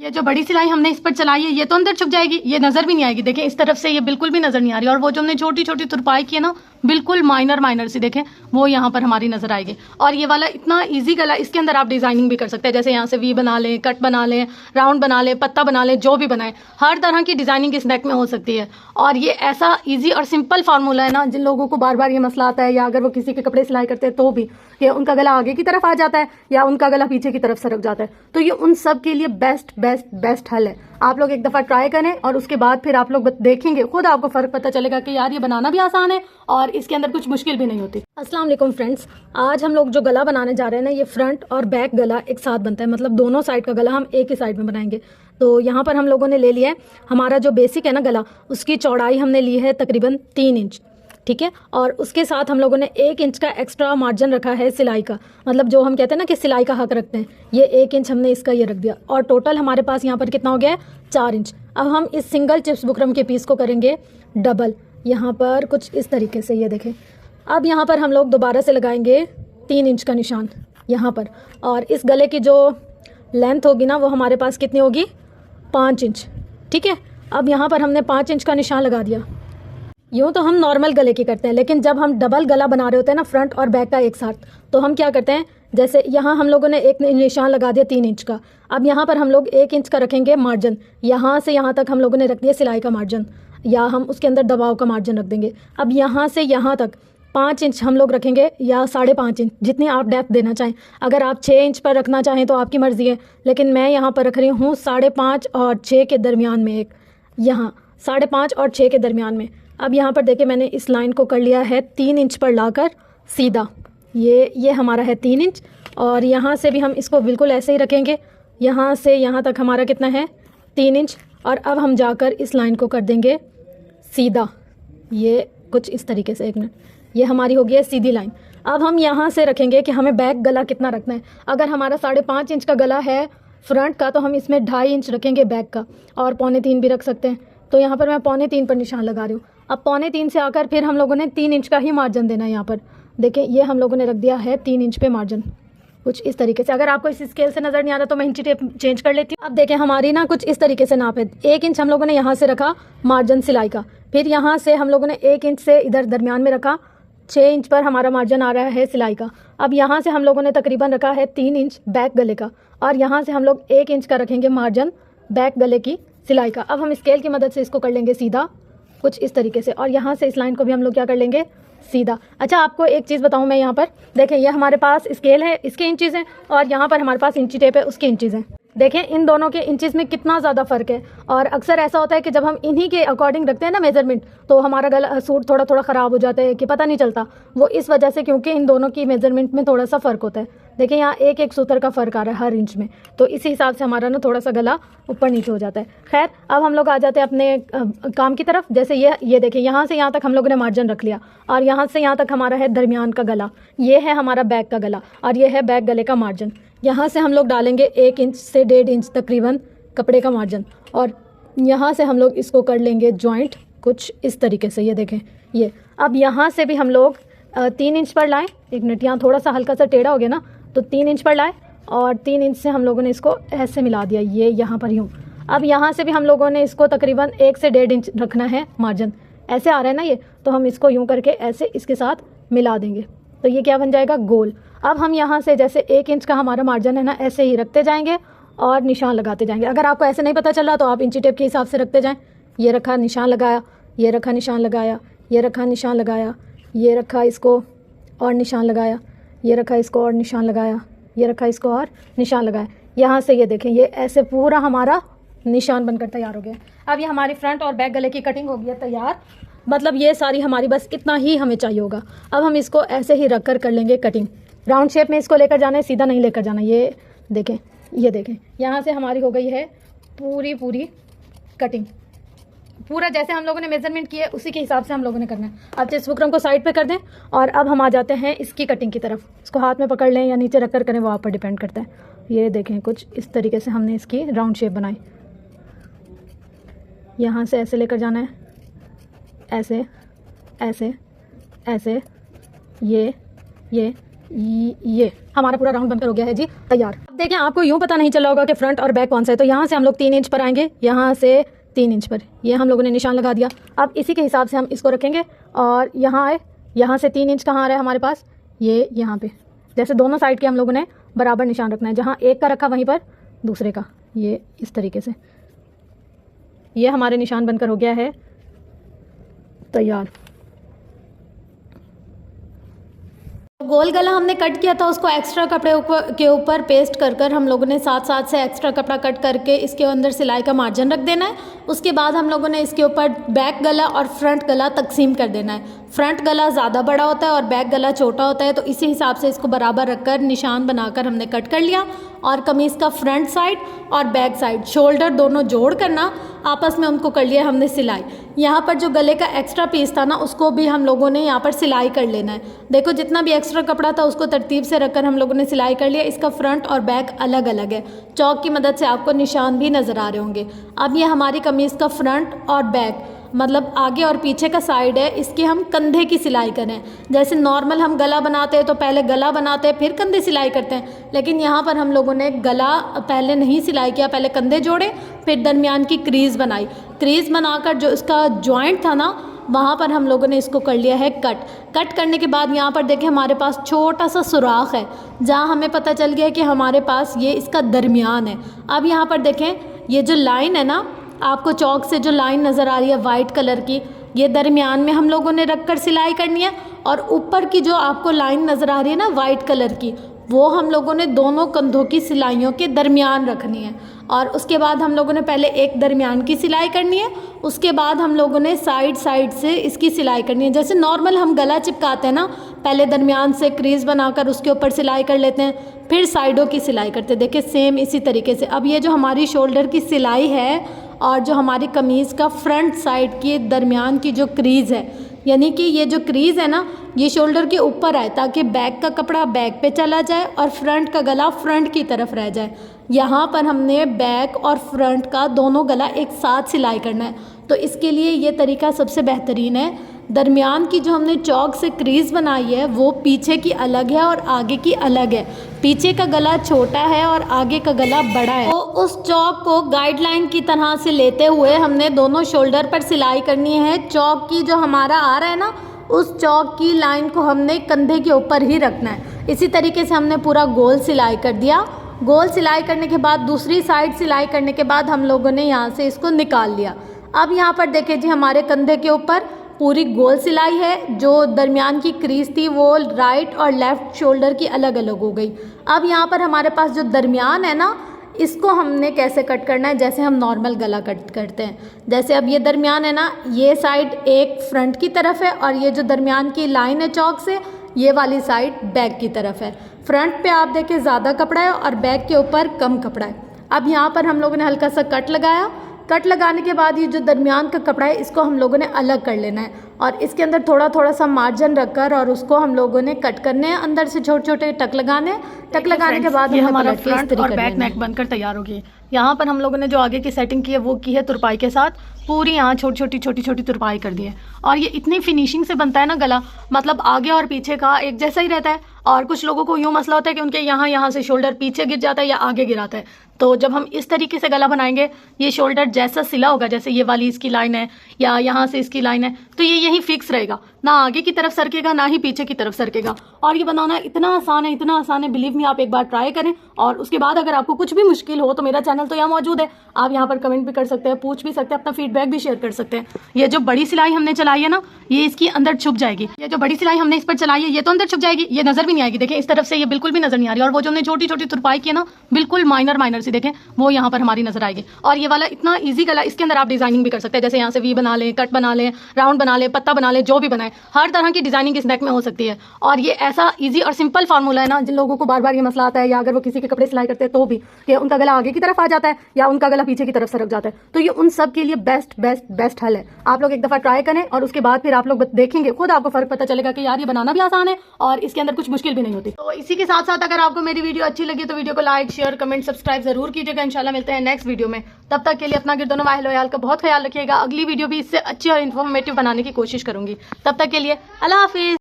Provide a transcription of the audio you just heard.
ये जो बड़ी सिलाई हमने इस पर चलाई है ये तो अंदर छुप जाएगी, ये नज़र भी नहीं आएगी। देखें इस तरफ से ये बिल्कुल भी नज़र नहीं आ रही, और वो जो हमने छोटी छोटी तुरपाई की है ना, बिल्कुल माइनर सी, देखें वो यहाँ पर हमारी नज़र आएगी। और ये वाला इतना इजी गला, इसके अंदर आप डिज़ाइनिंग भी कर सकते हैं, जैसे यहाँ से वी बना लें, कट बना लें, राउंड बना लें, पत्ता बना लें, जो भी बनाएं, हर तरह की डिज़ाइनिंग इस नेक में हो सकती है। और ये ऐसा ईजी और सिंपल फार्मूला है ना, जिन लोगों को बार बार ये मसला आता है, या अगर वो किसी के कपड़े सिलाई करते हैं तो भी कि उनका गला आगे की तरफ आ जाता है या उनका गला पीछे की तरफ सरक जाता है, तो ये उन सब के लिए बेस्ट हल है। आप लोग एक दफ़ा ट्राई करें और उसके बाद फिर आप लोग देखेंगे, खुद आपको फ़र्क पता चलेगा कि यार ये बनाना भी आसान है और इसके अंदर कुछ मुश्किल भी नहीं होती। अस्सलाम वालेकुम फ्रेंड्स, आज हम लोग जो गला बनाने जा रहे हैं ना, ये फ्रंट और बैक गला एक साथ बनता है, मतलब दोनों साइड का गला हम एक ही साइड में बनाएंगे। तो यहाँ पर हम लोगों ने ले लिया है हमारा जो बेसिक है ना गला, उसकी चौड़ाई हमने ली है तकरीबन 3 इंच, ठीक है। और उसके साथ हम लोगों ने 1 इंच का एक्स्ट्रा मार्जिन रखा है सिलाई का, मतलब जो हम कहते हैं ना कि सिलाई का हक रखते हैं, ये 1 इंच हमने इसका ये रख दिया। और टोटल हमारे पास यहाँ पर कितना हो गया है, 4 इंच। अब हम इस सिंगल चिप्स बुकरम के पीस को करेंगे डबल, यहाँ पर कुछ इस तरीके से, ये देखें। अब यहाँ पर हम लोग दोबारा से लगाएंगे 3 इंच का निशान यहाँ पर, और इस गले की जो लेंथ होगी ना वो हमारे पास कितनी होगी, 5 इंच, ठीक है। अब यहाँ पर हमने 5 इंच का निशान लगा दिया। यूँ तो हम नॉर्मल गले की करते हैं, लेकिन जब हम डबल गला बना रहे होते हैं ना, फ्रंट और बैक का एक साथ, तो हम क्या करते हैं, जैसे यहाँ हम लोगों ने एक निशान लगा दिया 3 इंच का। अब यहाँ पर हम लोग 1 इंच का रखेंगे मार्जिन, यहाँ से यहाँ तक हम लोगों ने रख दिया सिलाई का मार्जिन, या हम उसके अंदर दबाव का मार्जिन रख देंगे। अब यहाँ से यहाँ तक 5 इंच हम लोग रखेंगे, या 5.5 इंच, जितनी आप डेप्थ देना चाहें। अगर आप 6 इंच पर रखना चाहें तो आपकी मर्ज़ी है, लेकिन मैं यहाँ पर रख रही हूँ 5.5 और 6 के दरमियान में, एक यहाँ 5.5 और 6 के दरमियान में। अब यहाँ पर देखिए मैंने इस लाइन को कर लिया है 3 इंच पर लाकर सीधा, ये हमारा है 3 इंच। और यहाँ से भी हम इसको बिल्कुल ऐसे ही रखेंगे, यहाँ से यहाँ तक हमारा कितना है, 3 इंच। और अब हम जाकर इस लाइन को कर देंगे सीधा, ये कुछ इस तरीके से, 1 मिनट, ये हमारी हो गई है सीधी लाइन। अब हम यहाँ से रखेंगे कि हमें बैक गला कितना रखना है। अगर हमारा 5.5 इंच का गला है फ्रंट का, तो हम इसमें 2.5 इंच रखेंगे बैक का, और 2.25 भी रख सकते हैं। तो यहाँ पर मैं 2.25 पर निशान लगा रही हूँ। अब 2.25 से आकर फिर हम लोगों ने 3 इंच का ही मार्जिन देना है। यहाँ पर देखें, ये हम लोगों ने रख दिया है 3 इंच पे मार्जिन, कुछ इस तरीके से। अगर आपको इस स्केल से नज़र नहीं आ रहा तो मैं इंची टेप चेंज कर लेती हूँ। अब देखें हमारी ना कुछ इस तरीके से नाप है। 1 इंच हम लोगों ने यहाँ से रखा मार्जिन सिलाई का, फिर यहाँ से हम लोगों ने 1 इंच से इधर दरमियान में रखा, 6 इंच पर हमारा मार्जिन आ रहा है सिलाई का। अब यहाँ से हम लोगों ने तकरीबन रखा है 3 इंच बैक गले का, और यहाँ से हम लोग 1 इंच का रखेंगे मार्जिन बैक गले की सिलाई का। अब हम स्केल की मदद से इसको कर लेंगे सीधा, कुछ इस तरीके से, और यहाँ से इस लाइन को भी हम लोग क्या कर लेंगे, सीधा। अच्छा, आपको एक चीज़ बताऊँ मैं, यहाँ पर देखें, ये हमारे पास स्केल है, इसके इंचज़ हैं, और यहाँ पर हमारे पास इंची टेप है, उसके इंचज़ हैं। देखें इन दोनों के इंचज़ में कितना ज़्यादा फ़र्क है। और अक्सर ऐसा होता है कि जब हम इन्हीं के अकॉर्डिंग रखते हैं ना मेज़रमेंट, तो हमारा गला सूट थोड़ा थोड़ा ख़राब हो जाता है कि पता नहीं चलता। वो इस वजह से, क्योंकि इन दोनों की मेज़रमेंट में थोड़ा सा फ़र्क होता है। देखिए यहाँ एक सूत्र का फ़र्क आ रहा है हर इंच में, तो इसी हिसाब से हमारा ना थोड़ा सा गला ऊपर नीचे हो जाता है। खैर, अब हम लोग आ जाते हैं अपने काम की तरफ। जैसे ये देखिए, यहाँ से यहाँ तक हम लोगों ने मार्जिन रख लिया, और यहाँ से यहाँ तक हमारा है दरमियान का गला, ये है हमारा बैक का गला, और ये है बैक गले का मार्जिन। यहाँ से हम लोग डालेंगे 1 इंच से 1.5 इंच तकरीबन कपड़े का मार्जिन, और यहाँ से हम लोग इसको कर लेंगे जॉइंट, कुछ इस तरीके से, ये देखें ये। अब यहाँ से भी हम लोग 3 इंच पर लाएँ, 1 मिनट, यहाँ थोड़ा सा हल्का सा टेढ़ा हो गया ना, तो 3 इंच पर लाए, और 3 इंच से हम लोगों ने इसको ऐसे मिला दिया, ये यहाँ पर यूँ। अब यहाँ से भी हम लोगों ने इसको तकरीबन 1 से 1.5 इंच रखना है मार्जिन, ऐसे आ रहा है ना ये, तो हम इसको यूँ करके ऐसे इसके साथ मिला देंगे, तो ये क्या बन जाएगा, गोल। अब हम यहाँ से जैसे 1 इंच का हमारा मार्जिन है ना, ऐसे ही रखते जाएंगे और निशान लगाते जाएंगे। अगर आपको ऐसे नहीं पता चल रहा तो आप इंची टेप के हिसाब से रखते जाएं। ये रखा, निशान लगाया, ये रखा, निशान लगाया, ये रखा, निशान लगाया, ये रखा, इसको और निशान लगाया, ये रखा, इसको और निशान लगाया, ये रखा, इसको और निशान लगाया। यहाँ से ये देखें, ये ऐसे पूरा हमारा निशान बनकर तैयार हो गया। अब ये हमारी फ्रंट और बैक गले की कटिंग हो गई है तैयार, मतलब ये सारी हमारी, बस इतना ही हमें चाहिए होगा। अब हम इसको ऐसे ही रख कर लेंगे कटिंग। राउंड शेप में इसको लेकर जाना है, सीधा नहीं लेकर जाना। ये देखें, ये देखें, यहाँ से हमारी हो गई है पूरी कटिंग, पूरा जैसे हम लोगों ने मेजरमेंट किया है उसी के हिसाब से हम लोगों ने करना है। अब इस बुकरम को साइड पे कर दें, और अब हम आ जाते हैं इसकी कटिंग की तरफ। इसको हाथ में पकड़ लें या नीचे रख कर करें, वो आप पर डिपेंड करता है। ये देखें, कुछ इस तरीके से हमने इसकी राउंड शेप बनाई। यहाँ से ऐसे लेकर जाना है, ऐसे ऐसे ऐसे, ये ये हमारा पूरा राउंड बनकर हो गया है जी तैयार। अब देखें, आपको यूँ पता नहीं चला होगा कि फ्रंट और बैक कौन सा है, तो यहाँ से हम लोग 3 इंच पर आएंगे, यहाँ से 3 इंच पर ये हम लोगों ने निशान लगा दिया। अब इसी के हिसाब से हम इसको रखेंगे और यहाँ आए, यहाँ से 3 इंच कहाँ आ रहा है हमारे पास, ये यहाँ पे, जैसे दोनों साइड के हम लोगों ने बराबर निशान रखना है, जहाँ एक का रखा वहीं पर दूसरे का, ये इस तरीके से। ये हमारे निशान बनकर हो गया है तैयार। गोल गला हमने कट किया था, उसको एक्स्ट्रा कपड़े के ऊपर पेस्ट कर हम लोगों ने साथ साथ से एक्स्ट्रा कपड़ा कट करके इसके अंदर सिलाई का मार्जिन रख देना है। उसके बाद हम लोगों ने इसके ऊपर बैक गला और फ्रंट गला तकसीम कर देना है। फ्रंट गला ज़्यादा बड़ा होता है और बैक गला छोटा होता है, तो इसी हिसाब से इसको बराबर रखकर निशान बनाकर हमने कट कर लिया। और कमीज़ का फ्रंट साइड और बैक साइड शोल्डर दोनों जोड़ करना आपस में उनको कर लिया हमने सिलाई। यहाँ पर जो गले का एक्स्ट्रा पीस था ना, उसको भी हम लोगों ने यहाँ पर सिलाई कर लेना है। देखो, जितना भी एक्स्ट्रा कपड़ा था उसको तरतीब से रखकर हम लोगों ने सिलाई कर लिया। इसका फ्रंट और बैक अलग अलग है, चौक की मदद से आपको निशान भी नज़र आ रहे होंगे। अब ये हमारी कमीज़ का फ्रंट और बैक, मतलब आगे और पीछे का साइड है, इसके हम कंधे की सिलाई करें। जैसे नॉर्मल हम गला बनाते हैं तो पहले गला बनाते हैं फिर कंधे सिलाई करते हैं, लेकिन यहाँ पर हम लोगों ने गला पहले नहीं सिलाई किया, पहले कंधे जोड़े फिर दरमियान की क्रीज़ बनाई। क्रीज़ बनाकर जो इसका जॉइंट था ना, वहाँ पर हम लोगों ने इसको कर लिया है कट। कट करने के बाद यहाँ पर देखें हमारे पास छोटा सा सुराख है, जहाँ हमें पता चल गया कि हमारे पास ये इसका दरमियान है। अब यहाँ पर देखें, ये जो लाइन है ना, आपको चौक से जो लाइन नज़र आ रही है वाइट कलर की, ये दरमियान में हम लोगों ने रखकर सिलाई करनी है। और ऊपर की जो आपको लाइन नज़र आ रही है ना वाइट कलर की, वो हम लोगों ने दोनों कंधों की सिलाइयों के दरमियान रखनी है। और उसके बाद हम लोगों ने पहले एक दरमियान की सिलाई करनी है, उसके बाद हम लोगों ने साइड साइड से इसकी सिलाई करनी है। जैसे नॉर्मल हम गला चिपकाते हैं ना, पहले दरमियान से क्रीज़ बनाकर उसके ऊपर सिलाई कर लेते हैं, फिर साइडों की सिलाई करते हैं। देखिए सेम इसी तरीके से। अब ये जो हमारी शोल्डर की सिलाई है और जो हमारी कमीज़ का फ्रंट साइड की दरमियान की जो क्रीज़ है, यानी कि ये जो क्रीज़ है ना, ये शोल्डर के ऊपर आए ताकि बैक का कपड़ा बैक पे चला जाए और फ्रंट का गला फ्रंट की तरफ रह जाए। यहाँ पर हमने बैक और फ्रंट का दोनों गला एक साथ सिलाई करना है, तो इसके लिए ये तरीका सबसे बेहतरीन है। दरमियान की जो हमने चौक से क्रीज़ बनाई है वो पीछे की अलग है और आगे की अलग है। पीछे का गला छोटा है और आगे का गला बड़ा है, तो उस चौक को गाइडलाइन की तरह से लेते हुए हमने दोनों शोल्डर पर सिलाई करनी है। चौक की जो हमारा आ रहा है ना, उस चौक की लाइन को हमने कंधे के ऊपर ही रखना है। इसी तरीके से हमने पूरा गोल सिलाई कर दिया। गोल सिलाई करने के बाद दूसरी साइड सिलाई करने के बाद हम लोगों ने यहाँ से इसको निकाल लिया। अब यहाँ पर देखिए जी, हमारे कंधे के ऊपर पूरी गोल सिलाई है। जो दरमियान की क्रीज थी वो राइट और लेफ़्ट शोल्डर की अलग अलग हो गई। अब यहाँ पर हमारे पास जो दरमियान है ना, इसको हमने कैसे कट करना है, जैसे हम नॉर्मल गला कट करते हैं। जैसे अब ये दरमियान है ना, ये साइड एक फ्रंट की तरफ है और ये जो दरमियान की लाइन है चौक से, ये वाली साइड बैक की तरफ है। फ्रंट पे आप देखें ज़्यादा कपड़ा है और बैक के ऊपर कम कपड़ा है। अब यहाँ पर हम लोगों ने हल्का सा कट लगाया। कट लगाने के बाद ये जो दरमियान का कपड़ा है इसको हम लोगों ने अलग कर लेना है और इसके अंदर थोड़ा थोड़ा सा मार्जिन रखकर और उसको हम लोगों ने कट करने हैं। अंदर से छोटे छोटे टक लगाने हैं। टक लगाने के बाद ये हमारा फ्रंट और बैक नेक बनकर तैयार होगी। यहाँ पर हम लोगों ने जो आगे की सेटिंग की है वो की है तुरपाई के साथ। पूरी यहाँ छोटी छोटी तुरपाई कर दी है और ये इतनी फिनिशिंग से बनता है ना गला, मतलब आगे और पीछे का एक जैसा ही रहता है। और कुछ लोगों को यूँ मसला होता है कि उनके यहाँ से शोल्डर पीछे गिर जाता है या आगे गिराता है। तो जब हम इस तरीके से गला बनाएंगे, ये शोल्डर जैसा सिला होगा, जैसे ये वाली इसकी लाइन है या यहाँ से इसकी लाइन है, तो ये यहीं फिक्स रहेगा, ना आगे की तरफ सरकेगा ना ही पीछे की तरफ सरकेगा। और ये बनाना इतना आसान है, बिलीव मी, आप एक बार ट्राई करें। और उसके बाद अगर आपको कुछ भी मुश्किल हो तो मेरा चैनल तो यहाँ मौजूद है, आप यहाँ पर कमेंट भी कर सकते हैं, पूछ भी सकते हैं, अपना फीडबैक भी शेयर कर सकते हैं। ये जो बड़ी सिलाई हमने चलाई है ना, ये इसकी अंदर छुप जाएगी। ये जो बड़ी सिलाई हमने इस पर चलाई है ये तो अंदर छुप जाएगी, ये नजर भी नहीं आएगी। देखें इस तरफ से ये बिल्कुल भी नजर नहीं आ रही। और वो जो हमने छोटी छोटी तुरपाई की है ना, बिल्कुल माइनर सी, देखें वो यहाँ पर हमारी नजर आएगी। और ये वाला इतना ईजी गला, इसके अंदर आप डिजाइनिंग भी कर सकते हैं। जैसे यहाँ से वी बना लें, कट बना लें, राउंड बना लें, पत्ता बना लें, जो भी बनाए, हर तरह की डिजाइनिंग इस नेक में हो सकती है। और ये ऐसा ईजी और सिंपल फार्मूला है ना, जिन लोगों को बार बार ये मसला आता है या अगर वो किसी के कपड़े सिलाई करते हैं तो भी कि उनका गला आगे की तरफ आ जाता है या उनका गला पीछे की तरफ सरक जाता है, तो ये उन सब के लिए बेस्ट हल है। आप लोग एक दफा ट्राई करें और उसके बाद फिर आप लोग देखेंगे, खुद आपको फर्क पता चलेगा कि यार ये बनाना भी आसान है और इसके अंदर कुछ मुश्किल भी नहीं होती। तो इसी के साथ साथ अगर आपको मेरी वीडियो अच्छी लगी तो वीडियो को लाइक, शेयर, कमेंट, सब्सक्राइब जरूर कीजिएगा। इंशाल्लाह मिलते हैं नेक्स्ट वीडियो में। तब तक के लिए अपना गिरदोनो वाहिल वयाल का बहुत ख्याल रखिएगा। अगली वीडियो भी इससे अच्छी और इन्फॉर्मेटिव बनाने की कोशिश करूंगी। तब तक के लिए अल्लाह हाफिज।